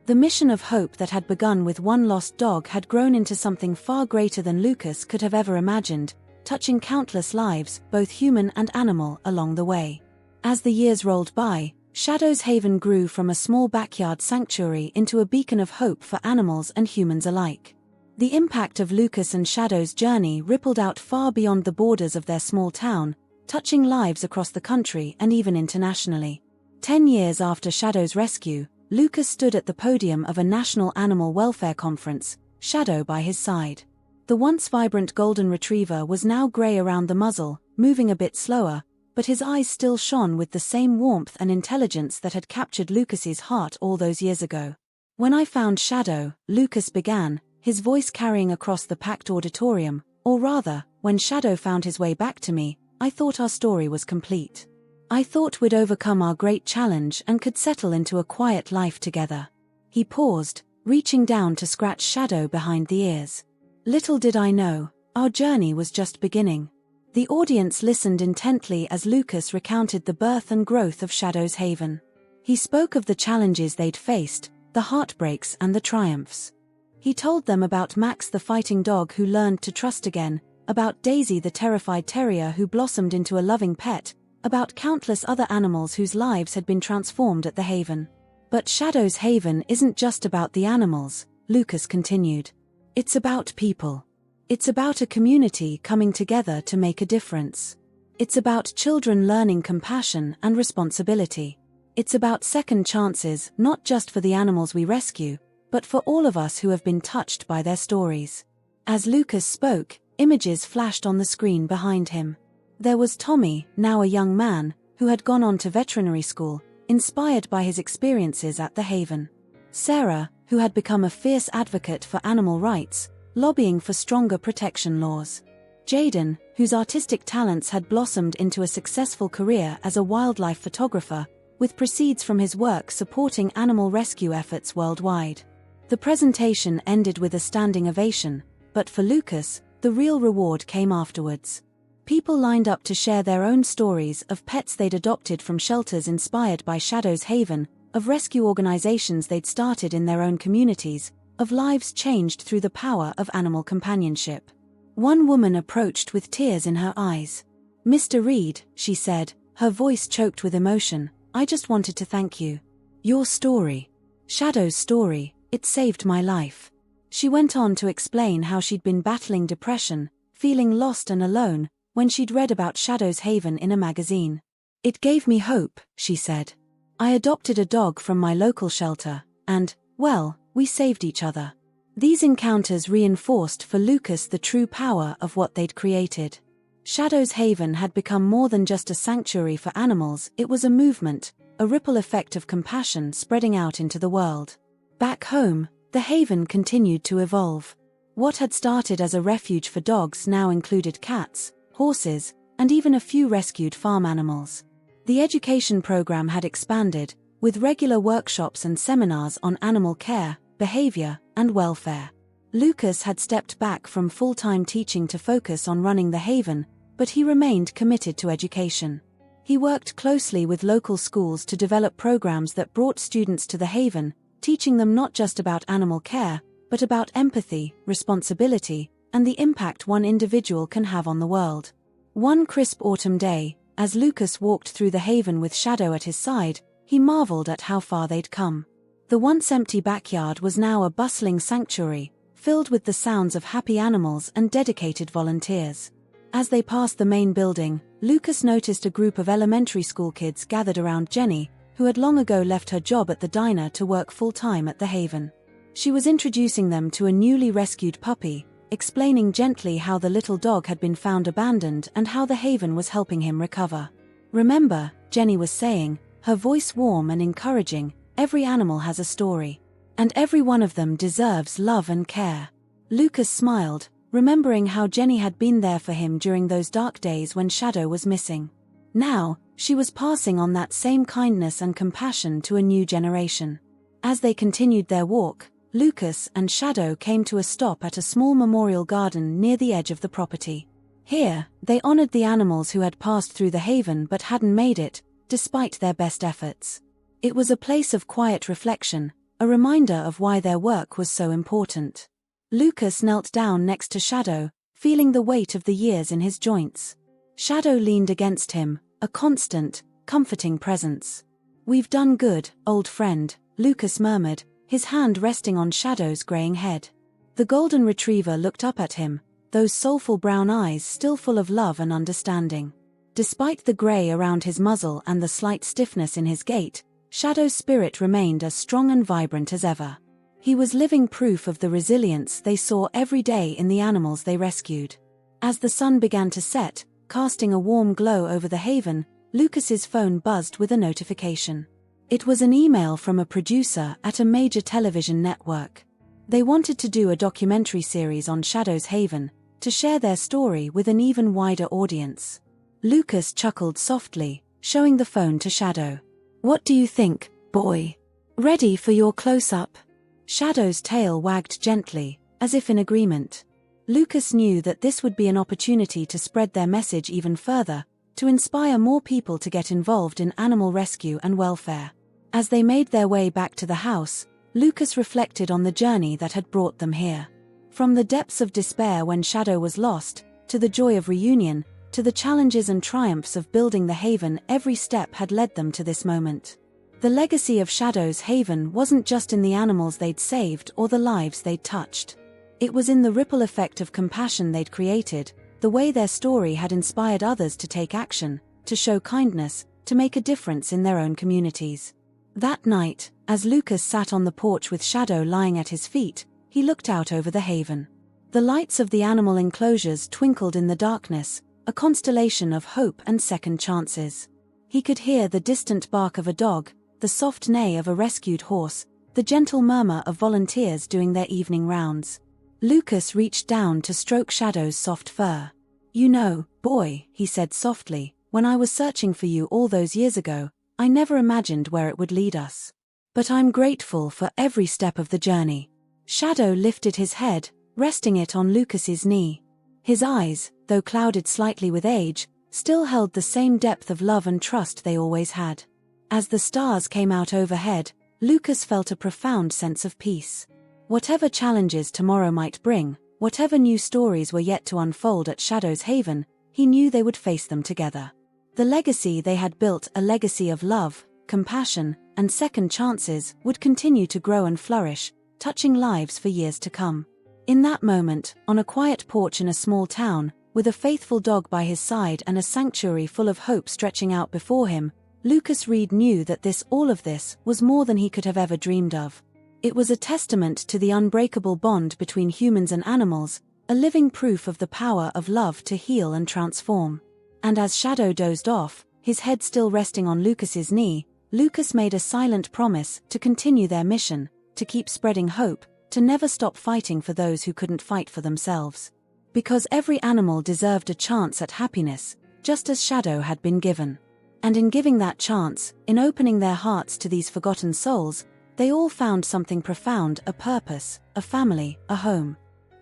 The mission of hope that had begun with one lost dog had grown into something far greater than Lucas could have ever imagined, touching countless lives, both human and animal, along the way. As the years rolled by, Shadow's Haven grew from a small backyard sanctuary into a beacon of hope for animals and humans alike. The impact of Lucas and Shadow's journey rippled out far beyond the borders of their small town, touching lives across the country and even internationally. 10 years after Shadow's rescue, Lucas stood at the podium of a national animal welfare conference, Shadow by his side. The once vibrant golden retriever was now grey around the muzzle, moving a bit slower, but his eyes still shone with the same warmth and intelligence that had captured Lucas's heart all those years ago. "When I found Shadow," Lucas began, his voice carrying across the packed auditorium, "or rather, when Shadow found his way back to me, I thought our story was complete. I thought we'd overcome our great challenge and could settle into a quiet life together." He paused, reaching down to scratch Shadow behind the ears. "Little did I know, our journey was just beginning." The audience listened intently as Lucas recounted the birth and growth of Shadow's Haven. He spoke of the challenges they'd faced, the heartbreaks and the triumphs. He told them about Max the fighting dog who learned to trust again, about Daisy the terrified terrier who blossomed into a loving pet, about countless other animals whose lives had been transformed at the Haven. "But Shadow's Haven isn't just about the animals," Lucas continued. "It's about people. It's about a community coming together to make a difference. It's about children learning compassion and responsibility. It's about second chances, not just for the animals we rescue, but for all of us who have been touched by their stories." As Lucas spoke, images flashed on the screen behind him. There was Tommy, now a young man, who had gone on to veterinary school, inspired by his experiences at the Haven. Sarah, who had become a fierce advocate for animal rights, lobbying for stronger protection laws. Jaden, whose artistic talents had blossomed into a successful career as a wildlife photographer, with proceeds from his work supporting animal rescue efforts worldwide. The presentation ended with a standing ovation, but for Lucas, the real reward came afterwards. People lined up to share their own stories of pets they'd adopted from shelters inspired by Shadow's Haven, of rescue organizations they'd started in their own communities, of lives changed through the power of animal companionship. One woman approached with tears in her eyes. "Mr. Reed," she said, her voice choked with emotion, "I just wanted to thank you. Your story, Shadow's story, it saved my life." She went on to explain how she'd been battling depression, feeling lost and alone, when she'd read about Shadow's Haven in a magazine. "It gave me hope," she said. "I adopted a dog from my local shelter, and, well, we saved each other." These encounters reinforced for Lucas the true power of what they'd created. Shadow's Haven had become more than just a sanctuary for animals, it was a movement, a ripple effect of compassion spreading out into the world. Back home, the Haven continued to evolve. What had started as a refuge for dogs now included cats, horses, and even a few rescued farm animals. The education program had expanded, with regular workshops and seminars on animal care, behavior, and welfare. Lucas had stepped back from full-time teaching to focus on running the Haven, but he remained committed to education. He worked closely with local schools to develop programs that brought students to the Haven, teaching them not just about animal care, but about empathy, responsibility, and the impact one individual can have on the world. One crisp autumn day, as Lucas walked through the Haven with Shadow at his side, he marveled at how far they'd come. The once empty backyard was now a bustling sanctuary, filled with the sounds of happy animals and dedicated volunteers. As they passed the main building, Lucas noticed a group of elementary school kids gathered around Jenny, who had long ago left her job at the diner to work full-time at the Haven. She was introducing them to a newly rescued puppy, explaining gently how the little dog had been found abandoned and how the Haven was helping him recover. "Remember," Jenny was saying, her voice warm and encouraging, "every animal has a story. And every one of them deserves love and care." Lucas smiled, remembering how Jenny had been there for him during those dark days when Shadow was missing. Now, she was passing on that same kindness and compassion to a new generation. As they continued their walk, Lucas and Shadow came to a stop at a small memorial garden near the edge of the property. Here, they honored the animals who had passed through the Haven but hadn't made it, despite their best efforts. It was a place of quiet reflection, a reminder of why their work was so important. Lucas knelt down next to Shadow, feeling the weight of the years in his joints. Shadow leaned against him, a constant, comforting presence. "We've done good, old friend," Lucas murmured, his hand resting on Shadow's graying head. The golden retriever looked up at him, those soulful brown eyes still full of love and understanding. Despite the gray around his muzzle and the slight stiffness in his gait, Shadow's spirit remained as strong and vibrant as ever. He was living proof of the resilience they saw every day in the animals they rescued. As the sun began to set, casting a warm glow over the haven, Lucas's phone buzzed with a notification. It was an email from a producer at a major television network. They wanted to do a documentary series on Shadow's Haven, to share their story with an even wider audience. Lucas chuckled softly, showing the phone to Shadow. "What do you think, boy? Ready for your close-up?" Shadow's tail wagged gently, as if in agreement. Lucas knew that this would be an opportunity to spread their message even further, to inspire more people to get involved in animal rescue and welfare. As they made their way back to the house, Lucas reflected on the journey that had brought them here. From the depths of despair when Shadow was lost, to the joy of reunion, to the challenges and triumphs of building the haven, every step had led them to this moment. The legacy of Shadow's Haven wasn't just in the animals they'd saved or the lives they'd touched. It was in the ripple effect of compassion they'd created, the way their story had inspired others to take action, to show kindness, to make a difference in their own communities. That night, as Lucas sat on the porch with Shadow lying at his feet, he looked out over the haven. The lights of the animal enclosures twinkled in the darkness, a constellation of hope and second chances. He could hear the distant bark of a dog, the soft neigh of a rescued horse, the gentle murmur of volunteers doing their evening rounds. Lucas reached down to stroke Shadow's soft fur. "You know, boy," he said softly, "when I was searching for you all those years ago, I never imagined where it would lead us. But I'm grateful for every step of the journey." Shadow lifted his head, resting it on Lucas's knee. His eyes, though clouded slightly with age, still held the same depth of love and trust they always had. As the stars came out overhead, Lucas felt a profound sense of peace. Whatever challenges tomorrow might bring, whatever new stories were yet to unfold at Shadow's Haven, he knew they would face them together. The legacy they had built, a legacy of love, compassion, and second chances, would continue to grow and flourish, touching lives for years to come. In that moment, on a quiet porch in a small town, with a faithful dog by his side and a sanctuary full of hope stretching out before him, Lucas Reed knew that all of this, was more than he could have ever dreamed of. It was a testament to the unbreakable bond between humans and animals, a living proof of the power of love to heal and transform. And as Shadow dozed off, his head still resting on Lucas's knee, Lucas made a silent promise to continue their mission, to keep spreading hope, to never stop fighting for those who couldn't fight for themselves. Because every animal deserved a chance at happiness, just as Shadow had been given. And in giving that chance, in opening their hearts to these forgotten souls, they all found something profound, a purpose, a family, a home.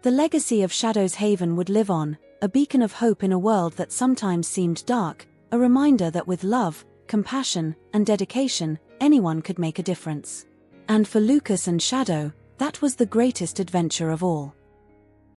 The legacy of Shadow's Haven would live on, a beacon of hope in a world that sometimes seemed dark, a reminder that with love, compassion, and dedication, anyone could make a difference. And for Lucas and Shadow, that was the greatest adventure of all.